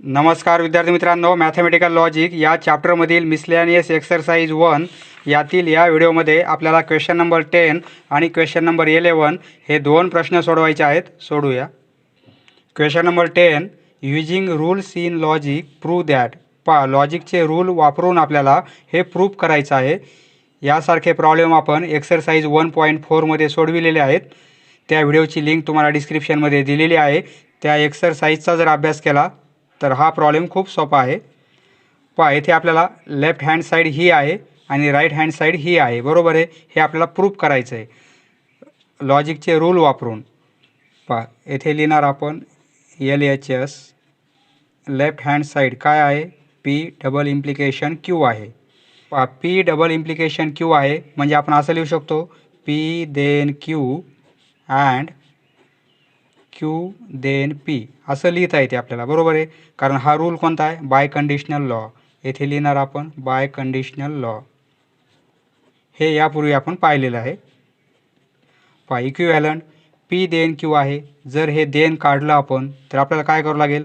नमस्कार विद्यार्थी मित्रांनो, मॅथमॅटिकल लॉजिक या चॅप्टरमधील मिसलेनियस एक्सरसाइज 1 यातील या व्हिडिओमध्ये आपल्याला क्वेश्चन नंबर 10 आणि क्वेश्चन नंबर 11 हे दोन प्रश्न सोडवायचे आहेत. सोडूया. Question number 10, using rules in logic prove that. लॉजिकचे रूल वापरून आपल्याला हे प्रूव्ह करायचं आहे. यासारखे प्रॉब्लेम आपण एक्सरसाइज 1.4 मध्ये सोडविलेले आहेत. त्या व्हिडिओची लिंक तुम्हाला डिस्क्रिप्शनमध्ये दिलेली आहे. त्या एक्सरसाइजचा जर अभ्यास केला तर हा प्रॉब्लेम खूप सोपा आहे. इथे आपल्याला लेफ्ट हँड साईड ही आहे आणि राईट हँड साईड ही आहे. बरोबर आहे. हे आपल्याला प्रूव्ह करायचं आहे लॉजिकचे रूल वापरून. येथे लिहिणार आपण LHS. लेफ्ट हँड साईड काय आहे? P डबल इम्प्लिकेशन Q आहे. P डबल इम्प्लिकेशन Q आहे म्हणजे आपण असं लिहू शकतो P then Q and Q then P असं लिहिता येते आपल्याला. बरोबर आहे. कारण हा रूल कोणता आहे? Biconditional law. येथे लिहिणार आपण बाय कंडिशनल लॉ. हे यापूर्वी आपण पाहिलेलं आहे. इक्विव्हॅलंट P देन Q आहे. जर हे देन काढलं आपण तर आपल्याला काय करावं लागेल?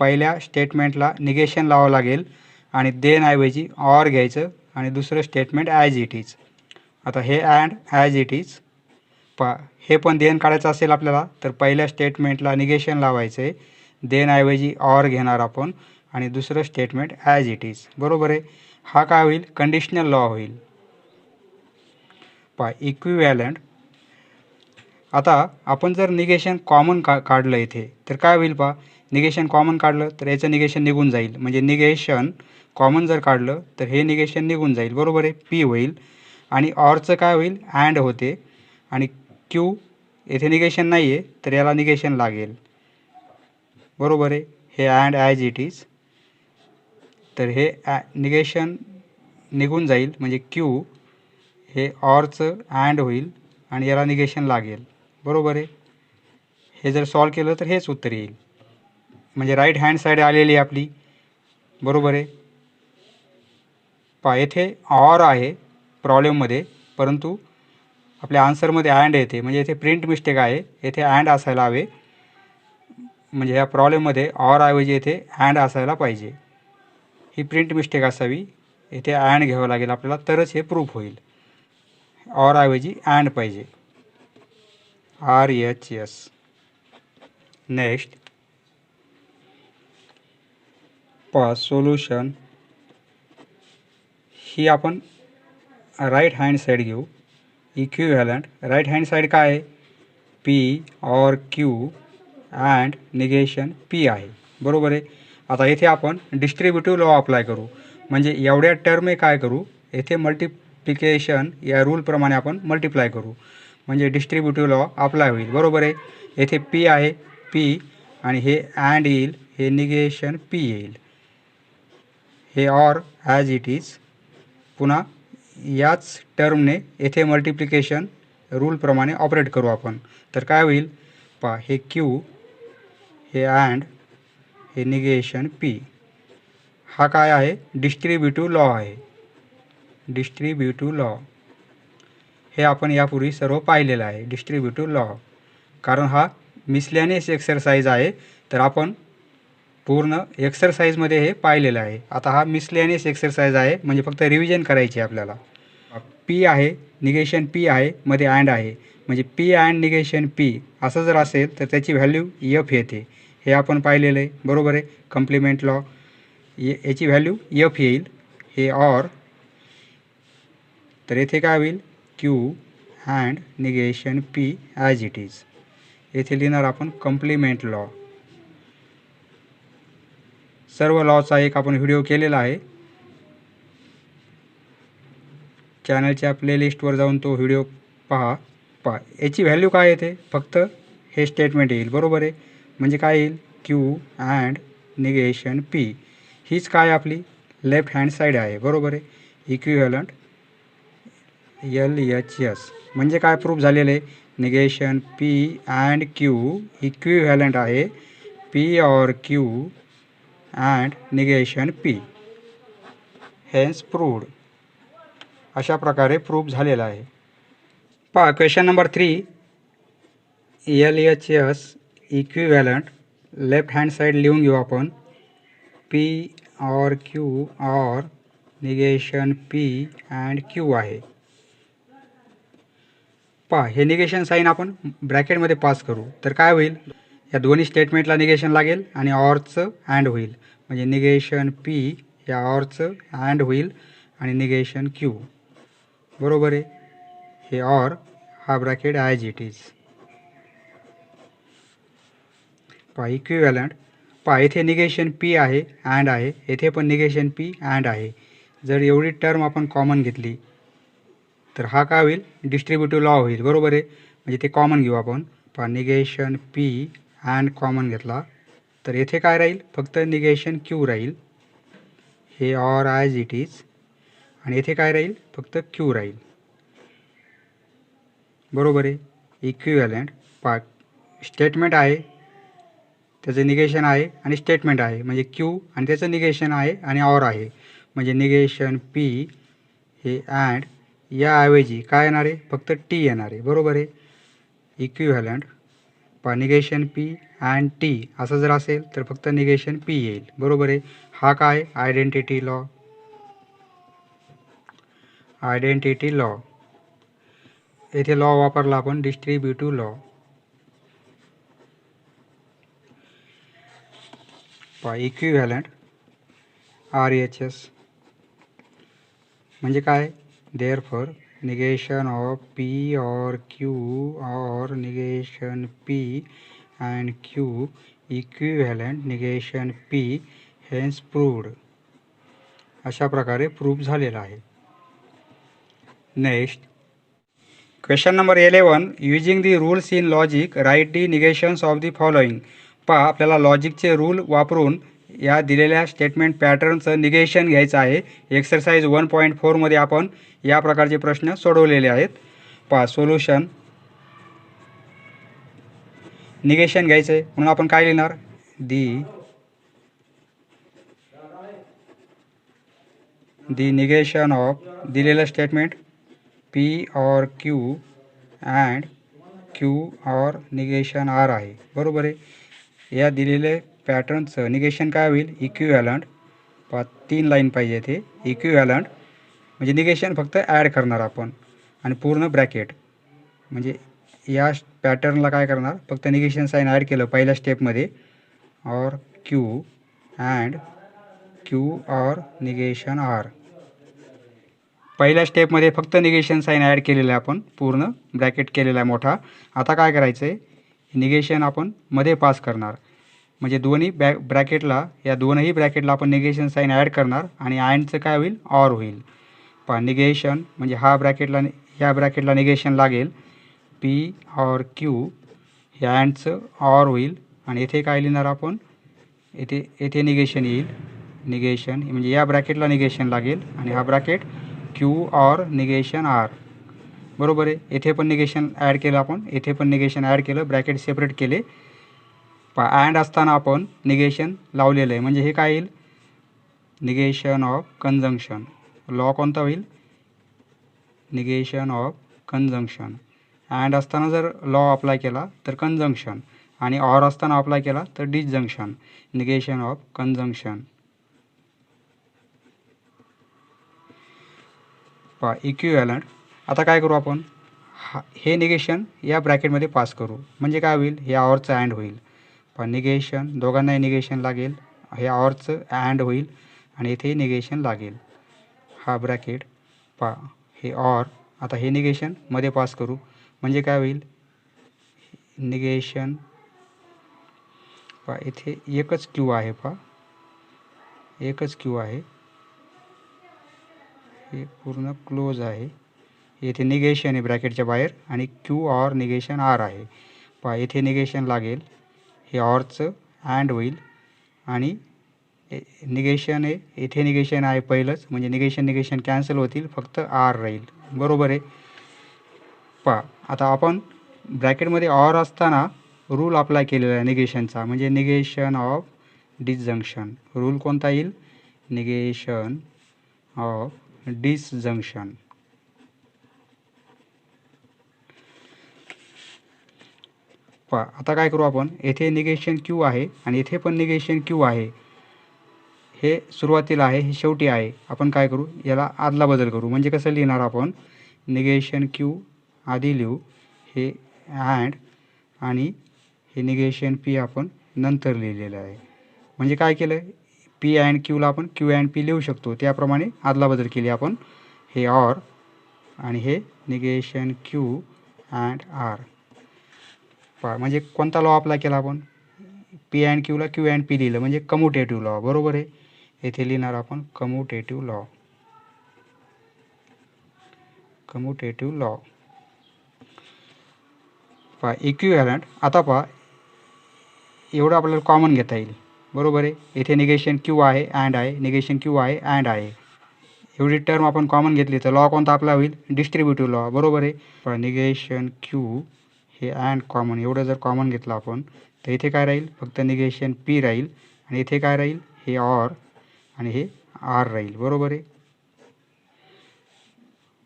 पहिल्या स्टेटमेंटला निगेशन लावावं लागेल आणि देन ऐवजी ऑर घ्यायचं आणि दुसरं स्टेटमेंट ॲज इट इज. आता हे अँड ॲज इट इज. हे पण देन काढायचं असेल आपल्याला तर पहिल्या स्टेटमेंटला निगेशन लावायचं आहे. देन ऐवजी ऑर घेणार आपण आणि दुसरं स्टेटमेंट ॲज इट इज. बरोबर आहे. हा काय होईल? कंडिशनल लॉ होईल. इक्विव्हॅलंट. आता आपण जर निगेशन कॉमन काढलं इथे तर काय होईल? निगेशन कॉमन काढलं तर याचं निगेशन निघून जाईल. म्हणजे निगेशन कॉमन जर काढलं तर हे निगेशन निघून जाईल. बरोबर आहे. P होईल आणि ऑरचं काय होईल? अँड होते आणि Q येथे निगेशन नाही आहे तर याला निगेशन लागेल. बरोबर आहे. हे अँड ॲज इट इज. तर हे निगेशन निघून जाईल म्हणजे Q हे ऑरचं अँड होईल आणि याला निगेशन लागेल. बरोबर आहे. हे जर सॉल्व केलं तर हेच उत्तर येईल. म्हणजे राईट हँड साईड आलेली आहे आपली. बरोबर आहे. येथे ऑर आहे प्रॉब्लेममध्ये परंतु आपल्या आन्सरमध्ये अँड येते म्हणजे येथे प्रिंट मिस्टेक आहे. येथे अँड असायला हवे. म्हणजे ह्या प्रॉब्लेममध्ये ऑर ऐवजी येथे अँड असायला पाहिजे. ही प्रिंट मिस्टेक असावी. येथे अँड घ्यावं लागेल आपल्याला तरच हे प्रूफ होईल. ऑर ऐवजी अँड पाहिजे. RHS. Next solution. ही आपण राईट हँड साईड घेऊ. इक्विव्हॅलंट राईट हँड साईड काय आहे? P or Q and negation P आहे. बरोबर आहे. आता येथे आपण डिस्ट्रीब्युटिव्ह लॉ अप्लाय करू. म्हणजे एवढ्या टर्म काय करू? येथे मल्टिप्लिकेशन या रूलप्रमाणे आपण मल्टिप्लाय करू म्हणजे डिस्ट्रीब्युटिव्ह लॉ अप्लाय होईल. बरोबर आहे. येथे P आहे P आणि हे अँड येईल. हे निगेशन P येईल. हे ऑर ॲज इट इज. पुन्हा याच टर्मने येथे मल्टिप्लिकेशन रूलप्रमाणे ऑपरेट करू आपण. तर काय होईल? हे Q हे अँड हे निगेशन P. हा काय आहे? डिस्ट्रीब्युटिव्ह लॉ आहे. डिस्ट्रीब्युटिव्ह लॉ हे आपण यापूर्वी सर्व पाहिलेलं आहे. Distributive law. कारण हा मिसलेनियस एक्सरसाइज आहे तर आपण पूर्ण एक्सरसाइजमध्ये हे पाहिलेलं आहे. आता हा मिसलेनियस एक्सरसाइज आहे म्हणजे फक्त रिव्हिजन करायची आपल्याला. P आहे निगेशन P आहे मध्ये अँड आहे म्हणजे P अँड निगेशन P असं जर असेल तर त्याची व्हॅल्यू F येते. हे आपण पाहिलेलं आहे. बरोबर आहे. कम्प्लिमेंट लॉ. याची व्हॅल्यू F येईल. हे ऑर. तर येथे काय होईल? Q and negation P as it is. येथे लिहिणार आपण कम्प्लिमेंट लॉ. सर्व लॉचा एक आपण व्हिडिओ केलेला आहे. चॅनलच्या प्लेलिस्टवर जाऊन तो व्हिडिओ पहा. याची व्हॅल्यू काय येते? फक्त हे स्टेटमेंट येईल. बरोबर आहे. म्हणजे काय येईल? Q and negation P. हीच काय आपली लेफ्ट हँड साईड आहे. बरोबर आहे. Equivalent LHS. म्हणजे काय प्रूफ झालेलं आहे? Negation P and Q equivalent आहे P or Q and negation P. Hence proved. अशा प्रकारे प्रूफ झालेला आहे. Question number 3. LHS equivalent left hand side लिहून घेऊ आपण. P or Q or negation P and Q आहे. पहा हे निगेशन साईन आपण ब्रॅकेटमध्ये पास करू तर काय होईल, या दोन्ही स्टेटमेंटला निगेशन लागेल आणि ऑरचं अँड होईल, म्हणजे निगेशन पी या ऑरचं अँड होईल आणि निगेशन क्यू. बरोबर आहे. हे ऑर हा ब्रॅकेट ॲज इट इज. पहा इक्विव्हॅलंट. पहा इथे निगेशन पी आहे अँड आहे, येथे पण निगेशन पी अँड आहे. जर एवढी टर्म आपण कॉमन घेतली तर हा काय होईल, डिस्ट्रीब्युटिव्ह लॉ होईल. बरोबर आहे. म्हणजे ते कॉमन घेऊ आपण. पहा निगेशन पी अँड कॉमन घेतला तर येथे काय राहील, फक्त निगेशन क्यू राहील. हे ऑर ॲज इट इज. आणि येथे काय राहील, फक्त क्यू राहील. बरोबर आहे. इक्विव्हॅलंट. पहा स्टेटमेंट आहे, त्याचं निगेशन आहे आणि स्टेटमेंट आहे, म्हणजे क्यू आणि त्याचं निगेशन आहे आणि ऑर आहे, म्हणजे निगेशन पी हे अँड याऐवजी काय येणार आहे, फक्त टी येणार आहे. बरोबर आहे. इक्विव्हॅलंट. पहा निगेशन पी अँड टी असं जर असेल तर फक्त निगेशन पी येईल. बरोबर आहे. हा काय, आयडेंटिटी लॉ. Identity law. येथे लॉ वापरला आपण डिस्ट्रीब्युटिव्ह लॉ. पहा इक्विव्हॅलंट RHS म्हणजे काय, therefore negation of P or Q or negation P and Q equivalent negation P hence proved. अशा प्रकारे प्रूव्ह झालेला आहे. Next question number 11. Using the rules in logic write the negations of the following. पहा आपल्याला लॉजिकचे rule वापरून या दिलेल्या statement पॅटर्नचं negation घ्यायचं आहे. एक्सरसाइज 1.4 मध्ये आपण या प्रकारचे प्रश्न सोडवलेले आहेत. पहा सोल्युशन. निगेशन घ्यायचं आहे म्हणून आपण काय लिहिणार, दी निगेशन ऑफ दिलेलं statement P or Q and Q or negation R आहे. बरोबर आहे. या दिलेले पॅटर्नचं निगेशन काय होईल, इक्विव्हॅलंट. 3 लाईन पाहिजे ते. इक्विव्हॅलंट म्हणजे निगेशन फक्त ॲड करणार आपण आणि पूर्ण ब्रॅकेट, म्हणजे या पॅटर्नला काय करणार, फक्त निगेशन साईन ॲड केलं पहिल्या स्टेपमध्ये, और Q and Q or negation R. पहिल्या स्टेपमध्ये फक्त निगेशन साईन ॲड केलेलं आहे, आपण पूर्ण ब्रॅकेट केलेला आहे मोठा. आता काय करायचं आहे, निगेशन आपण मध्ये पास करणार, म्हणजे दोन्ही ब्रॅकेटला, या दोनही ब्रॅकेटला आपण निगेशन साईन ॲड करणार आणि अँडचं काय होईल, ऑर होईल. पहा निगेशन म्हणजे हा ब्रॅकेटला, ह्या ब्रॅकेटला निगेशन लागेल पी और क्यू, ह्या अँडचं ऑर होईल आणि येथे काय लिहिणार आपण, येथे निगेशन येईल. निगेशन म्हणजे या ब्रॅकेटला निगेशन लागेल आणि हा bracket Q or negation R. बरोबर आहे. येथे पण निगेशन ॲड केलं आपण, येथे पण निगेशन ॲड केलं, ब्रॅकेट सेपरेट केले. अँड असताना आपण निगेशन लावलेलं आहे, म्हणजे हे काय येईल, निगेशन ऑफ कंजंक्शन. लॉ कोणता होईल, निगेशन ऑफ कंजंक्शन. अँड असताना जर लॉ अप्लाय केला तर कंजंक्शन आणि ऑर असताना अप्लाय केला तर डिसजंक्शन. Negation of conjunction. पहा इक्विव्हॅलंट. आता काय करू आपण, हे निगेशन या ब्रॅकेटमध्ये पास करू, म्हणजे काय होईल, हे ऑरचं अँड होईल. पहा निगेशन, दोघांनाही निगेशन लागेल, हे ऑरचं अँड होईल आणि इथे निगेशन लागेल. हा ब्रॅकेट. पहा हे ऑर. आता हे निगेशन मध्ये पास करू, म्हणजे काय होईल, निगेशन. पहा इथे एकच क्यू आहे, पहा एकच क्यू आहे, हे पूर्ण क्लोज आहे. येथे निगेशन आहे ब्रॅकेटच्या बाहेर आणि क्यू ऑर निगेशन आर आहे. पहा येथे निगेशन लागेल, हे ऑरचं अँड होईल आणि निगेशन आहे, येथे निगेशन आहे पहिलंच, म्हणजे निगेशन कॅन्सल होतील, फक्त आर राहील. बरोबर आहे. पहा आता आपण ब्रॅकेटमध्ये ऑर असताना रूल अप्लाय केलेला आहे निगेशनचा, म्हणजे निगेशन ऑफ डिसजंक्शन. रूल कोणता येईल, निगेशन ऑफ डिसजंक्शन. पहा आता काय करू आपण, येथे निगेशन क्यू आहे आणि येथे पण निगेशन क्यू आहे, हे सुरुवातीला आहे, हे शेवटी आहे. आपण काय करू, याला आदला बदल करू. म्हणजे कसं लिहिणार आपण, निगेशन क्यू आधी लिहू, हे अँड आणि हे निगेशन पी आपण नंतर लिहिलेलं आहे. म्हणजे काय केलं, पी अँड क्यूला आपण क्यू अँड पी लिहू शकतो, त्याप्रमाणे आदला बदल केली आपण. हे ऑर आणि हे निगेशन क्यू अँड आर. म्हणजे कोणता लॉ अप्लाय केला आपण, पी अँड क्यूला क्यू अँड पी लिहिलं, म्हणजे कम्युटेटिव्ह लॉ. बरोबर आहे. येथे लिहिणार आपण commutative law. Commutative law. Equivalent. आता एवढं आपल्याला कॉमन घेता येईल. बरोबर आहे. येथे निगेशन क्यू आहे, अँड आहे, निगेशन क्यू आहे, अँड आहे. एवढी टर्म आपण कॉमन घेतली तर लॉ कोणता आपला होईल, डिस्ट्रीब्युटिव्ह लॉ. बरोबर आहे. निगेशन क्यू हे अँड कॉमन, एवढं जर कॉमन घेतलं आपण तर इथे काय राहील, फक्त निगेशन पी राहील आणि इथे काय राहील, हे ऑर आणि हे आर राहील. बरोबर आहे.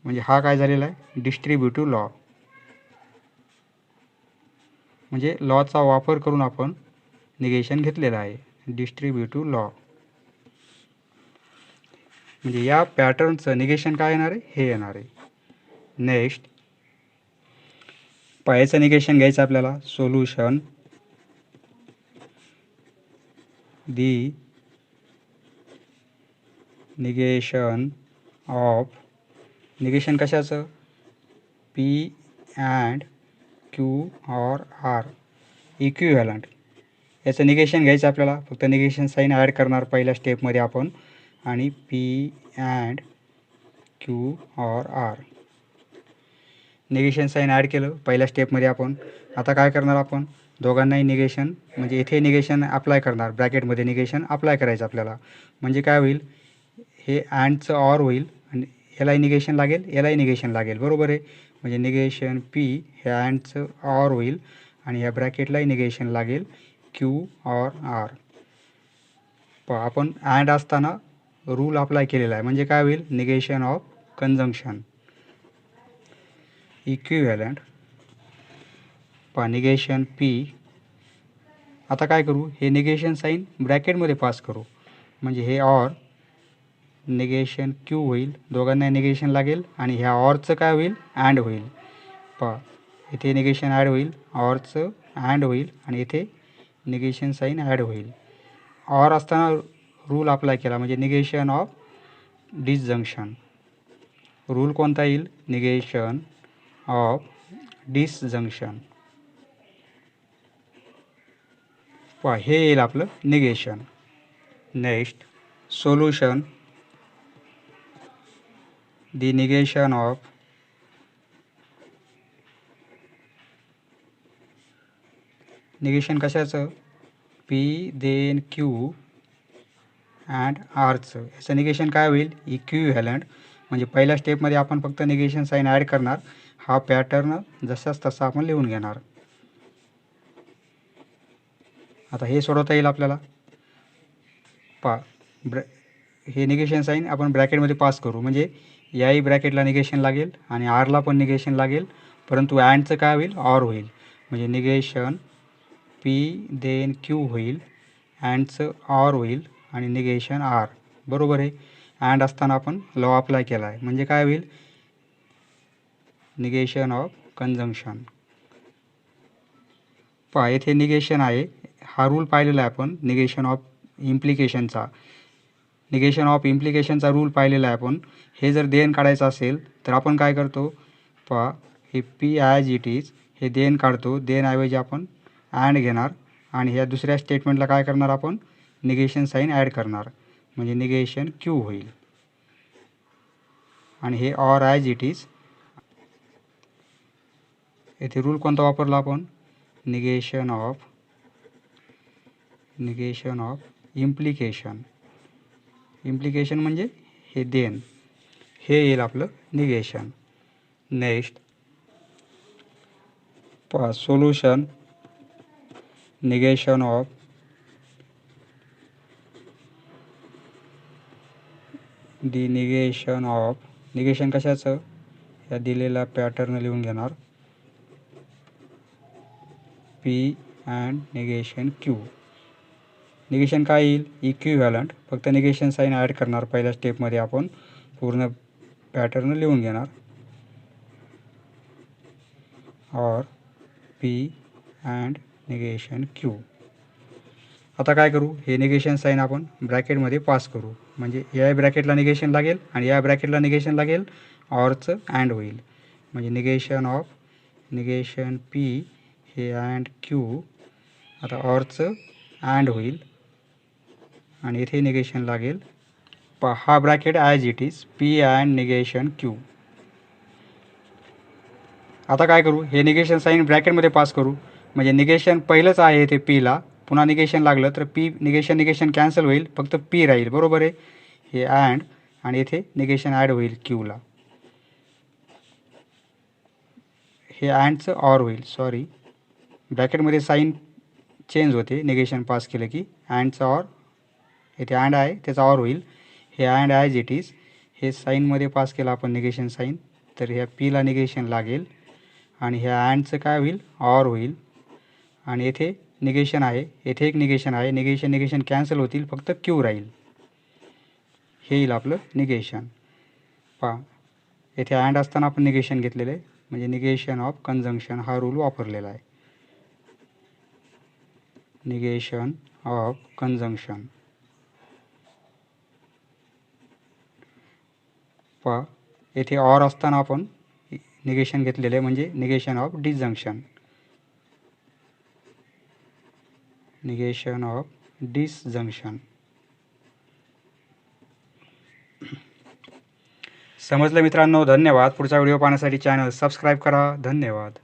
म्हणजे हा काय झालेला आहे, डिस्ट्रीब्युटिव्ह लॉ. म्हणजे लॉचा वापर करून आपण निगेशन घेतलेलं आहे, डिस्ट्रीब्युटिव्ह लॉ. म्हणजे या पॅटर्नचं निगेशन काय येणार आहे, हे येणार आहे. नेक्स्ट याचं निगेशन घ्यायचं आपल्याला. Solution the negation of, negation कशाचं, P and Q or R equivalent. याचं निगेशन घ्यायचं आपल्याला. फक्त निगेशन साईन ॲड करणार पहिल्या स्टेपमध्ये आपण, आणि P and Q or R negation sign add केलं पहिल्या स्टेपमध्ये आपण. आता काय करणार आपण, दोघांनाही निगेशन, म्हणजे इथे निगेशन अप्लाय करणार, ब्रॅकेटमध्ये निगेशन अप्लाय करायचं आपल्याला. म्हणजे काय होईल, हे अँडचं ऑर होईल आणि यालाही निगेशन लागेल, यालाही निगेशन लागेल. बरोबर आहे. म्हणजे निगेशन पी हे अँडचं ऑर होईल आणि ह्या ब्रॅकेटलाही निगेशन लागेल, क्यू ऑर आर. आपण अँड असताना रूल अप्लाय केलेला आहे. म्हणजे काय होईल, negation of conjunction. Equivalent negation P. आता काय करू, हे निगेशन साईन ब्रॅकेटमध्ये पास करू. म्हणजे हे ऑर निगेशन क्यू होईल, दोघांना निगेशन लागेल आणि ह्या ऑरचं काय होईल, अँड होईल. इथे निगेशन ॲड होईल, ऑरचं अँड होईल आणि इथे निगेशन साईन ॲड होईल. ऑर असताना रूल अप्लाय केला म्हणजे निगेशन ऑफ डिसजंक्शन. रूल कोणता येईल, निगेशन ऑफ डिसजंक्शन. हे येईल आपलं negation. Next solution the negation of negation कशाचं, पी देन क्यू अँड आरचं. याचं निगेशन काय होईल, इक्विव्हॅलंट. म्हणजे पहिल्या स्टेपमध्ये आपण फक्त निगेशन साईन ॲड करणार. हा पॅटर्न जसाच तसा आपण लिहून घेणार. आता हे सोडवता येईल आपल्याला. हे निगेशन साईन आपण ब्रॅकेटमध्ये पास करू. म्हणजे याही ब्रॅकेटला निगेशन लागेल आणि आरला पण निगेशन लागेल, परंतु अँडचं काय होईल, ऑर होईल. म्हणजे निगेशन पी देन क्यू होईल, अँडचं ऑर होईल आणि निगेशन आर. बरोबर आहे. अँड असताना आपण लॉ अप्लाय केला आहे. म्हणजे काय होईल, निगेशन ऑफ कंजंक्शन. येथे निगेशन आहे, हा रूल पाहिलेला आहे आपण निगेशन ऑफ इम्प्लिकेशनचा. निगेशन ऑफ इम्प्लिकेशनचा रूल पाहिलेला आहे आपण. हे जर देन काढायचं असेल तर आपण काय करतो, हे पी ॲज इट इज हे देन काढतो. देनऐवजी आपण अँड घेणार आणि ह्या दुसऱ्या स्टेटमेंटला काय करणार, आपण निगेशन साईन ॲड करणार. म्हणजे निगेशन क्यू होईल आणि हे ऑर ॲज इट इज. येथे रूल कोणता वापरला आपण, निगेशन ऑफ इम्प्लिकेशन. इम्प्लिकेशन म्हणजे हे देन, हे येईल आपलं negation. Next solution negation of the negation of. Negation कशाचं, या दिलेला पॅटर्न लिहून घेणार, P and negation Q. Negation काय येईल, इक्विव्हॅलंट. फक्त निगेशन साईन ॲड करणार. पहिल्या स्टेपमध्ये आपण पूर्ण पॅटर्न लिहून घेणार. Or P and negation Q. आता काय करू, हे निगेशन साईन आपण ब्रॅकेटमध्ये पास करू. म्हणजे या ब्रॅकेटला निगेशन लागेल आणि या ब्रॅकेटला निगेशन लागेल. ऑरचं अँड होईल. म्हणजे निगेशन ऑफ निगेशन पी हे अँड क्यू. आता ऑरचं अँड होईल आणि इथे निगेशन लागेल. हा bracket as it is P and negation Q. आता काय करू, हे निगेशन साईन ब्रॅकेटमध्ये पास करू. म्हणजे निगेशन पहिलंच आहे ते पीला, पुन्हा निगेशन लागलं तर पी निगेशन कॅन्सल होईल, फक्त पी राहील. बरोबर आहे. हे अँड आणि इथे निगेशन ॲड होईल क्यूला. हे अँडचं ऑर होईल. सॉरी, ब्रॅकेटमध्ये साईन चेंज होते निगेशन पास केलं की. अँडचा ऑर, इथे अँड आहे त्याचा ऑर होईल. हे अँड ॲज इट इज. हे साईनमध्ये पास केलं आपण निगेशन साईन, तर ह्या पीला निगेशन लागेल आणि ह्या अँडचं काय होईल, ऑर होईल. आणि येथे निगेशन आहे, येथे एक निगेशन आहे. निगेशन कॅन्सल होतील, फक्त क्यू राहील. हे येईल आपलं निगेशन. पहा, येथे अँड असताना आपण निगेशन घेतलेलं आहे. म्हणजे निगेशन ऑफ कंजंक्शन हा रूल वापरलेला आहे. Negation of conjunction. पहा, येथे ऑर असताना आपण निगेशन घेतलेलं आहे. म्हणजे negation of disjunction. Negation of disjunction. समजलं मित्रांनो? धन्यवाद. पुढचा व्हिडिओ पाहण्यासाठी चॅनल सबस्क्राईब करा. धन्यवाद.